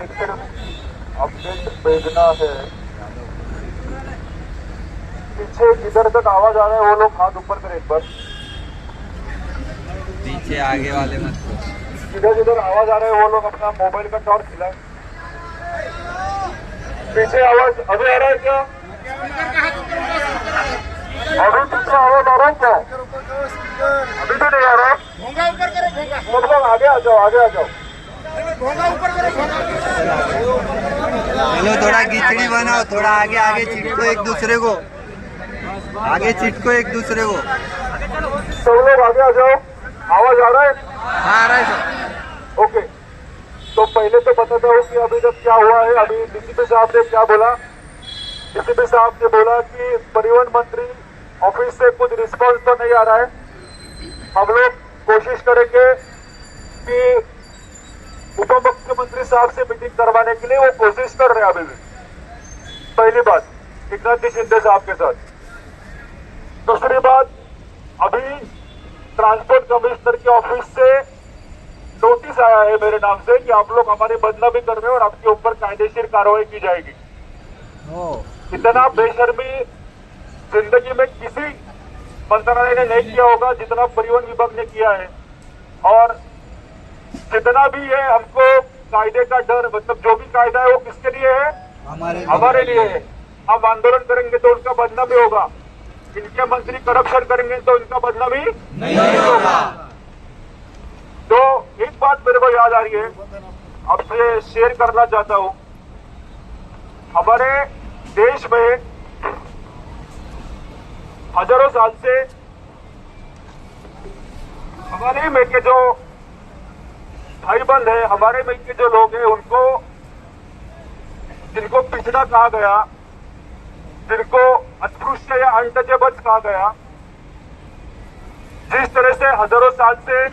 फिर अपडेट भेजना है। पीछे जिधर तक आवाज आ रहा है वो लोग हाथ ऊपर करें एक बार। पीछे आगे वाले मत करो। जिधर जिधर आवाज आ रहा है वो लोग अपना मोबाइल का टॉर्च खिलाए। पीछे आवाज अभी आ रहा है क्या? अभी पीछे आवाज आ रहा है क्या? अभी तो नहीं आ रहा। भोंगा ऊपर करो, भोंगा मतलब आगे आ जाओ, आगे आ जाओ। भोंगा ऊपर करो, भोंगा। चलो थोड़ा खिचड़ी बनाओ, थोड़ा आगे आगे चिटको एक दूसरे को, आगे चिटको एक दूसरे को। सब लोग आगे आ जाओ। आवाज आ रहा है? हाँ आ रहा है सर। ओके, तो पहले तो बताता हूँ कि अभी तक क्या हुआ है। अभी डीसीपी साहब ने क्या बोला? डीसीपी साहब ने बोला कि परिवहन मंत्री ऑफिस से कुछ रिस्पांस तो नहीं आ रहा है। हम लोग कोशिश करेंगे कि उप मुख्यमंत्री साहब से मीटिंग करवाने के लिए वो कोशिश कर रहे हैं अभी भी। पहली बात एकनाथ जी शिंदे साहब के साथ। दूसरी बात, अभी ट्रांसपोर्ट कमिश्नर के ऑफिस से नोटिस आया है मेरे नाम से कि आप लोग हमारी बदनामी कर रहे हो और आपके ऊपर कायदेशीर कार्रवाई की जाएगी। इतना बेशर्मी जिंदगी में किसी मंत्रालय ने नहीं किया होगा जितना परिवहन विभाग ने किया है। और जितना भी है हमको कायदे का डर, मतलब जो भी कायदा है वो किसके लिए है? हमारे लिए है। हम आंदोलन करेंगे तो उनका बदनामी होगा, इनके मंत्री करप्शन करेंगे तो इनका बदनामी नहीं होगा। तो एक बात मेरे को याद आ रही है, आपसे शेयर करना चाहता हूं। हमारे देश में हजारों साल से हमारे में के जो भाई बंद है, हमारे में के जो लोग हैं, उनको जिनको पिछड़ा कहा गया, जिनको अस्पृश्य या अनटचेबल्स कहा गया, जिस तरह से हजारों साल से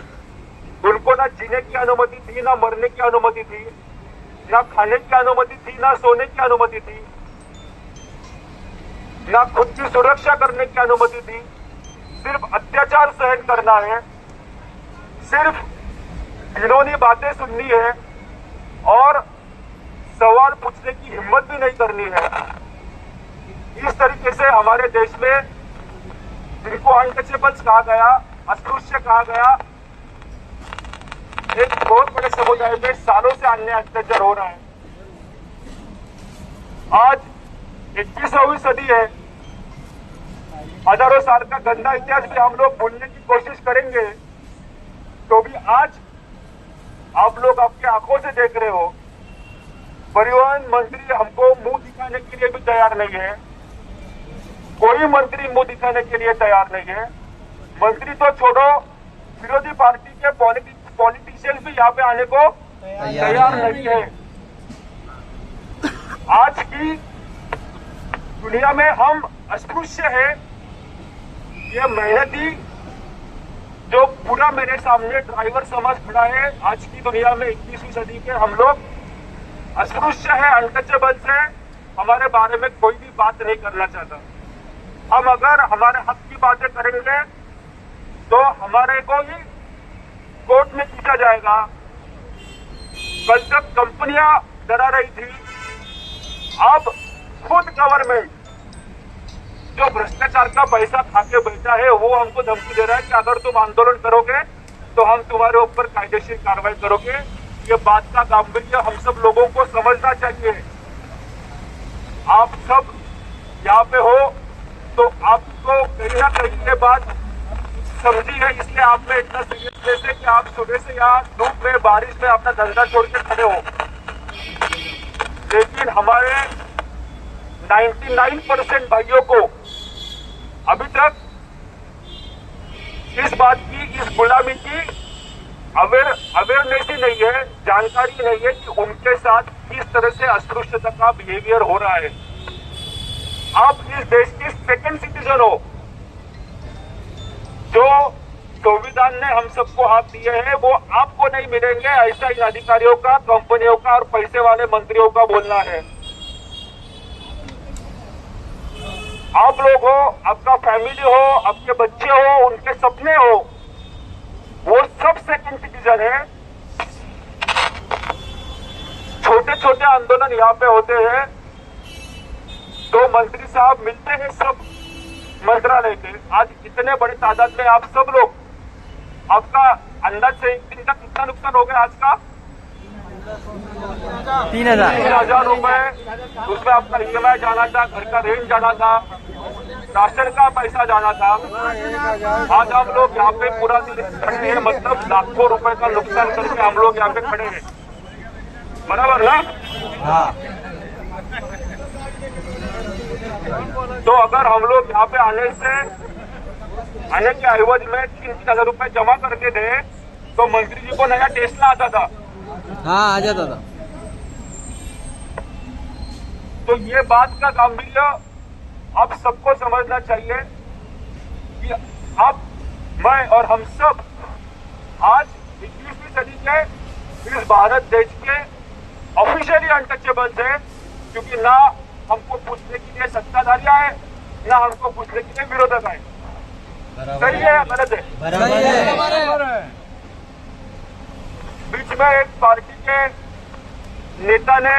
उनको ना जीने की अनुमति थी, ना मरने की अनुमति थी, ना खाने की अनुमति थी, ना सोने की अनुमति थी, ना खुद की सुरक्षा करने की अनुमति थी, सिर्फ अत्याचार सहन करना है, सिर्फ घिनौनी बातें सुननी है और सवाल पूछने की हिम्मत भी नहीं करनी है। इस तरीके से हमारे देश में जिनको अनटचेबल्स कहा गया, अस्पृश्य कहा गया, एक बहुत बड़े समुदाय में सालों से अन्याय अत्याचार हो रहा है। आज 21वीं सदी है, हजारों साल का गंदा इतिहास भी हम लोग भूलने की कोशिश करेंगे तो भी आज आप लोग आपकी आंखों से देख रहे हो, परिवहन मंत्री हमको मुंह दिखाने के लिए भी तैयार नहीं है। कोई मंत्री मुंह दिखाने के लिए तैयार नहीं है। मंत्री तो छोड़ो, विरोधी पार्टी के पॉलिटिशियन भी यहाँ पे आने को तैयार नहीं है। आज की दुनिया में हम अस्पृश्य है, ये मेहनती जो पूरा मेरे सामने ड्राइवर समाज खड़ा है, आज की दुनिया में 21वीं सदी के हम लोग अस्पृश्य है, अनटचेबल्स है, हमारे बारे में कोई भी बात नहीं करना चाहता। हम अगर हमारे हक की बातें करेंगे तो हमारे को ही कोर्ट में पूछा जाएगा। कल तक कंपनियां डरा रही थी, अब खुद गवर्नमेंट जो भ्रष्टाचार का पैसा खा के बैठा है वो हमको धमकी दे रहा है कि अगर तुम आंदोलन करोगे तो हम तुम्हारे ऊपर कायदेशीर कार्रवाई करोगे। ये बात का गांभीर्य हम सब लोगों को समझना चाहिए। आप सब यहाँ पे हो तो आपको कहीं ना कहीं ये बात समझी है, इसलिए आप में इतना सीरियसनेस है कि आप सुबह से यहाँ धूप में बारिश में अपना धंधा छोड़ के खड़े हो। लेकिन हमारे 99% भाइयों को अभी तक इस बात की, इस गुलामी की अवेयरनेस ही नहीं है, जानकारी नहीं है कि उनके साथ किस तरह से अस्पृश्यता का बिहेवियर हो रहा है। आप इस देश की सेकंड सिटीजन हो। जो संविधान ने हम सबको हक दिए हैं वो आपको नहीं मिलेंगे, ऐसा इन अधिकारियों का, कंपनियों का और पैसे वाले मंत्रियों का बोलना है। आप लोग हो, आपका फैमिली हो, आपके बच्चे हो, उनके सपने हो, वो सब सेकंड सिटीजन है। छोटे छोटे छोटे आंदोलन यहाँ पे होते हैं तो मंत्री साहब मिलते हैं सब मंत्रालय के। आज इतने बड़ी तादाद में आप सब लोग, आपका अंदाज से एक दिन का कितना नुकसान हो गया आज का? 3,000 रुपए। उसमें आपका EMI जाना था, घर का रेंट जाना था, राशन का पैसा जाना था। आज हम लोग यहाँ पे पूरा दिन खड़े हैं, मतलब लाखों रुपए का नुकसान करके हम लोग यहाँ पे खड़े हैं, बराबर ना? हाँ। तो अगर हम लोग यहाँ पे आने के एवज में 3,000 रुपए जमा करके दे तो मंत्री जी को नया टेस्ला आता था। हाँ, आ जाता था। तो ये बात का गांभीर्य आप सबको समझना चाहिए कि आप, मैं और हम सब आज 21वीं सदी के इस भारत देश के ऑफिशियली अनटचेबल्स है, क्योंकि ना हमको पूछने के लिए सत्ताधारी आए, ना हमको पूछने के लिए विरोधक आए। सही है या गलत है? बराबर है। बीच में एक पार्टी के नेता ने,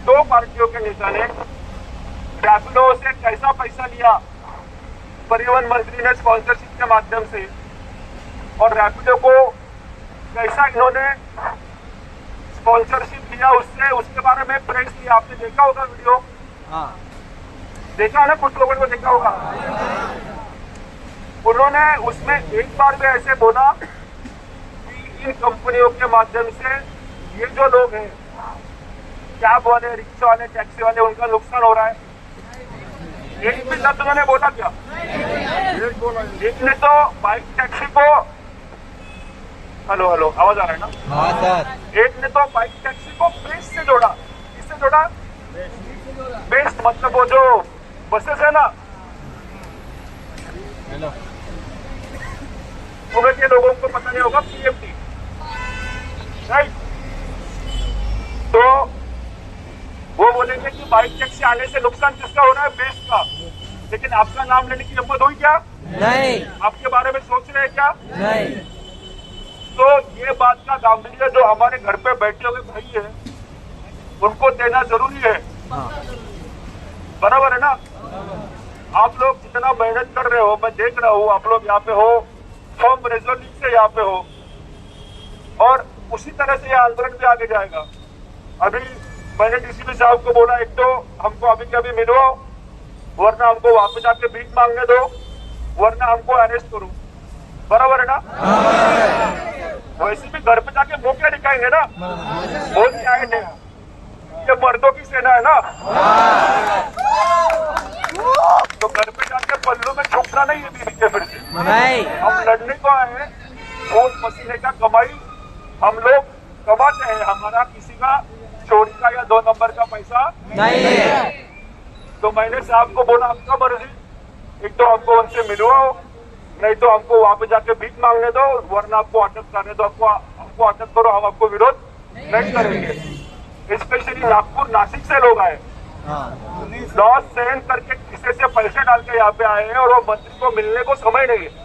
2 पार्टियों के नेता ने रैपिडो से कैसा पैसा लिया, परिवहन मंत्री ने स्पॉन्सरशिप के माध्यम से, और रैपिडो को कैसा इन्होंने स्पॉन्सरशिप लिया उससे, उसके बारे में प्रेस लिया। आपने देखा होगा वीडियो? हाँ। देखा ना, कुछ लोगों ने देखा होगा। उन्होंने उसमें एक बार भी ऐसे बोला कि इन कंपनियों के माध्यम से ये जो लोग हैं, कैब वाले, रिक्शा वाले, टैक्सी वाले, उनका नुकसान हो रहा है। एक भी लफ्ज उन्होंने बोला क्या? एक ने तो बाइक टैक्सी को, हेलो आवाज आ रहा है ना? हाँ सर। एक ने तो बाइक टैक्सी को बेस्ट से जोड़ा। किससे जोड़ा? बेस्ट मतलब वो जो बसेस है ना, हेलो, उनके के लोगों को पता नहीं होगा, PMT, राइट? तो वो बोलेंगे कि बाइक टैक्सी आने से नुकसान किसका हो रहा है? बेस्ट का। लेकिन आपका नाम लेने की हिम्मत हुई क्या? नहीं। आपके बारे में सोच रहे हैं क्या? नहीं। तो ये बात का गांभीर्य जो हमारे घर पे बैठे हुए भाई है, उनको देना जरूरी है। बराबर है ना? आप लोग जितना मेहनत कर रहे हो, मैं देख रहा हूँ, आप लोग यहाँ पे हो, फर्म रेजोल्यूट से यहाँ पे हो, और उसी तरह से यह आंदोलन भी आगे जाएगा। अभी मैंने DCP साहब को बोला, एक तो हमको अभी के अभी मिलवाओ, वरना हमको वापस जाके भीख मांगने दो, वरना हमको अरेस्ट करो। बराबर है ना? वैसे भी घर पे जाके मुंह क्या दिखाएंगे ना, बोल के आए थे, ये मर्दों की सेना है ना, तो घर पे जाके पल्लू में छुपना नहीं है बीवी के। फिर से नहीं, हम लड़ने को आए हैं, खून पसीने का कमाई हम लोग कमाते हैं, हमारा किसी का चोरी का या 2 नंबर का पैसा नहीं है। तो मैंने साहब को बोला, आपका मर्जी, एक तो हमको उनसे मिलवाओ, नहीं तो हमको वहां पे जाके भीख मांगने दो, वरना आपको अटक करने दो। हमको अटक करो, हम आपको विरोध नहीं करेंगे। स्पेशली नागपुर, नासिक से लोग आए, लॉस सहन करके किसी से पैसे डाल के यहाँ पे आए हैं, और वो मंत्री को मिलने को समय नहीं है।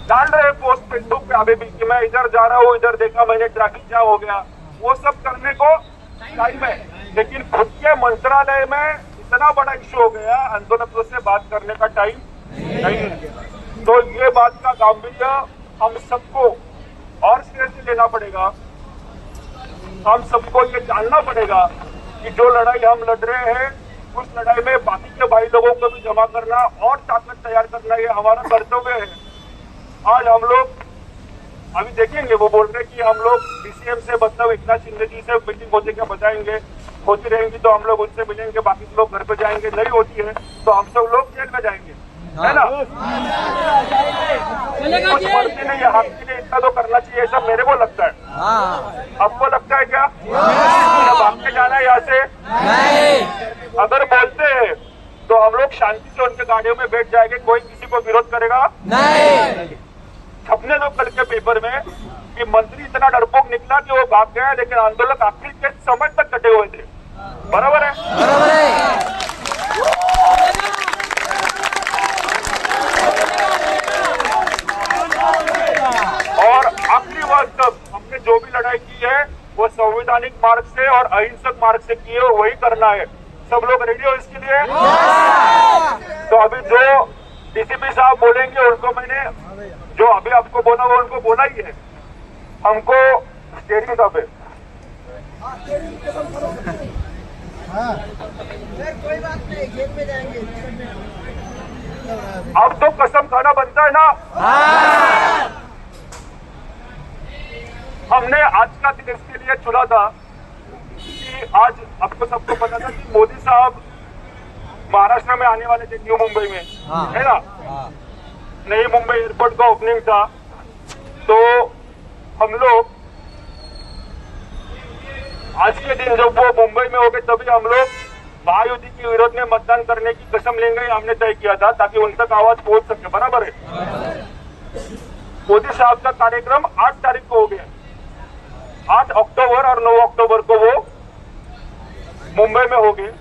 डाल रहे पोस्ट फेसबुक पे अभी भी कि मैं इधर जा रहा हूँ, इधर देखा मैंने, ट्रैफिक जाम हो गया। वो सब करने को टाइम है, लेकिन खुद के मंत्रालय में इतना बड़ा इश्यू हो गया, आंदोलकों से बात करने का टाइम नहीं है। तो ये बात का गांभीर्य हम सबको और सीरियसली लेना पड़ेगा। हम सबको ये जानना पड़ेगा कि जो लड़ाई हम लड़ रहे हैं, उस लड़ाई में बाकी के भाई लोगों को भी जमा करना और ताकत तैयार करना, ये हमारा कर्तव्य है। आज हम लोग अभी देखेंगे, वो बोल रहे कि हम लोग DCM से, मतलब एकनाथ शिंदे जी से मीटिंग होते क्या बचाएंगे, होती रहेंगी तो हम लोग उनसे मिलेंगे, बाकी लोग घर पे जाएंगे, नहीं होती है तो हम सब लोग जेल में जाएंगे, है ना? कुछ मर्जी नहीं है, हम के लिए इतना तो करना चाहिए, ऐसा मेरे को लगता है। आपको लगता है क्या? भाग के जाना है यहाँ से? नहीं। अगर बोलते हैं तो हम लोग शांति से उनके गाड़ियों में बैठ जाएंगे, कोई किसी को विरोध करेगा नहीं। छपने दो कल के पेपर में कि मंत्री इतना डरपोक निकला कि वो भाग गया, लेकिन आंदोलन आखिर के समय तक डटे हुए थे। बराबर है? बराबर है। और आखिरी बात, तब हमने ने जो भी लड़ाई की है वो संवैधानिक मार्ग से और अहिंसक मार्ग से की है, वही करना है। सब लोग रेडी हो इसके लिए? तो अभी जो डीसीपी साहब बोलेंगे उनको मैंने जो अभी आपको बोला वो उनको बोला ही है। हमको स्टेरिंग दबे कोई बात नहीं, जेल में जाएंगे। अब तो कसम खाना बनता है ना। हमने आज का दिन इसके लिए चुना था कि आज आपको सबको पता था कि मोदी साहब महाराष्ट्र में आने वाले थे, न्यू मुंबई में, है ना। नई मुंबई एयरपोर्ट का ओपनिंग था, तो हम लोग आज के दिन जब वो मुंबई में हो गए तभी हम लोग महायुति के विरोध में मतदान करने की कसम लेंगे, हमने तय किया था ताकि उन तक आवाज पहुंच सके। बराबर है। मोदी साहब का कार्यक्रम 8 तारीख को हो गया, 8 अक्टूबर और 9 अक्टूबर को वो मुंबई में हो गए।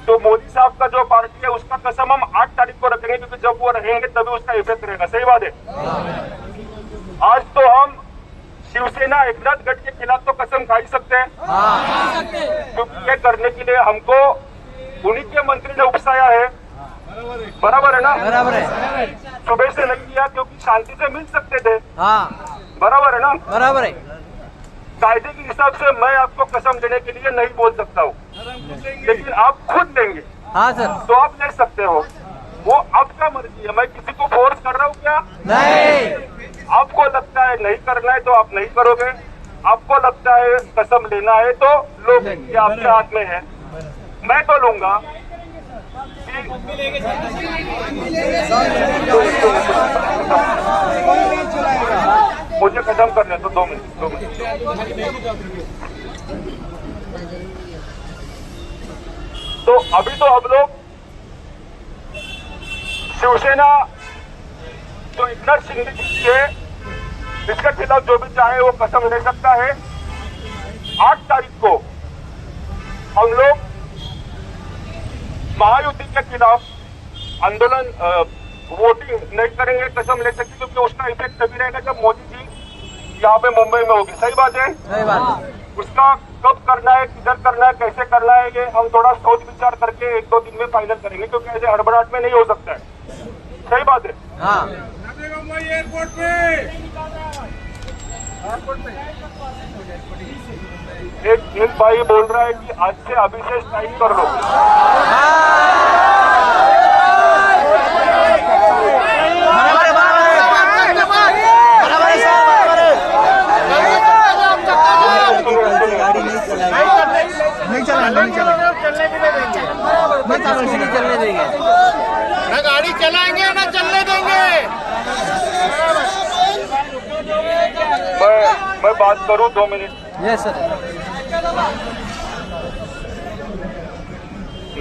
तो मोदी साहब का जो पार्टी है उसका कसम हम 8 तारीख को रखेंगे, क्योंकि जब वो रहेंगे तभी उसका इफेक्ट रहेगा। सही बात है। आज तो हम शिवसेना एकनाथ गट के खिलाफ तो कसम खा ही सकते हैं, क्योंकि ये करने के लिए हमको उन्हीं के मंत्री ने उकसाया है। बराबर है ना। बराबर है। सुबह से नहीं किया क्योंकि शांति से मिल सकते थे। हाँ बराबर है ना। बराबर है। कायदे के हिसाब से मैं आपको कसम देने के लिए नहीं बोल सकता हूँ, लेकिन आप खुद देंगे। हाँ सर। तो आप ले सकते हो, वो आपका मर्जी है। मैं किसी को फोर्स कर रहा हूँ क्या? नहीं। आपको लगता है नहीं करना है तो आप नहीं करोगे, आपको लगता है कसम लेना है तो लोगे, ये आपके हाथ में है। मैं तो लूंगा कि मुझे खत्म करने तो 2 मिनट। तो अभी तो हम लोग शिवसेना जो एकनाथ शिंदे जी है इसके खिलाफ जो भी चाहे वो कसम ले सकता है। 8 तारीख को हम लोग महायुति के खिलाफ आंदोलन वोटिंग नहीं करेंगे, कसम ले सकते, क्योंकि उसका इफेक्ट तभी रहेगा जब मोदी जी यहाँ पे मुंबई में होगी। सही बात है। सही बात। उसका कब करना है, किधर करना है, कैसे करना है, ये हम थोड़ा सोच विचार करके 1-2 दिन में फाइनल करेंगे, क्योंकि ऐसे हड़बड़ाहट में नहीं हो सकता है। सही बात है। हाँ एयरपोर्ट पे एक भाई बोल रहा है कि आज से अभी से स्ट्राइक कर लो। चलने देंगे ना, गाड़ी चलाएंगे ना चलने देंगे। मैं बात करूं 2 मिनट। Yes sir.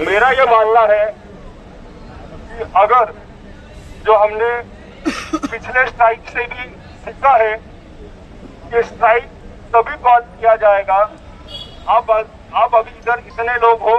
मेरा ये मानना है कि अगर जो हमने पिछले स्ट्राइक से भी सीखा है कि स्ट्राइक तभी कॉल किया जाएगा। आप अभी इधर इतने लोग हो,